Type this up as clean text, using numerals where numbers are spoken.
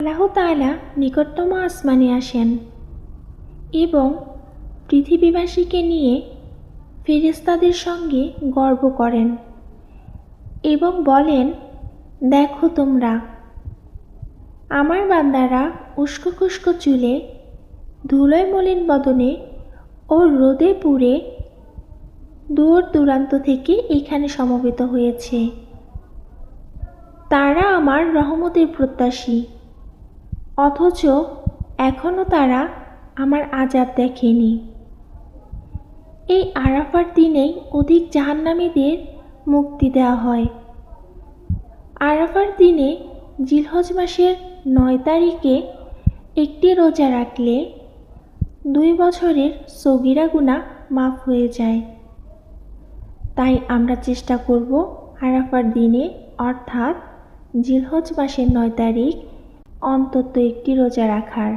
আল্লাহ তাআলা নিকটতম আসমানে আসেন এবং পৃথিবীবাসীকে নিয়ে ফেরেশতাদের সঙ্গে গর্ব করেন এবং বলেন, দেখো তোমরা, আমার বান্দারা উস্কো খুস্কো চুলে, ধুলোয় মলিন বদনে ও রোদে পুড়ে দূর দূরান্ত থেকে এখানে সমবেত হয়েছে। তারা আমার রহমতের প্রত্যাশী, অথচ এখনও তারা আমার আযাব দেখেনি। এই আরাফার দিনেই অধিক জাহান্নামীদের মুক্তি দেওয়া হয়। আরাফার দিনে জিলহজ মাসের ৯ তারিখে একটি রোজা রাখলে ২ বছরের সগীরা গুনাহ মাফ হয়ে যায়। তাই আমরা চেষ্টা করব আরাফার দিনে অর্থাৎ জিলহজ মাসের ৯ তারিখ অন্তত একটি রোজা রাখার।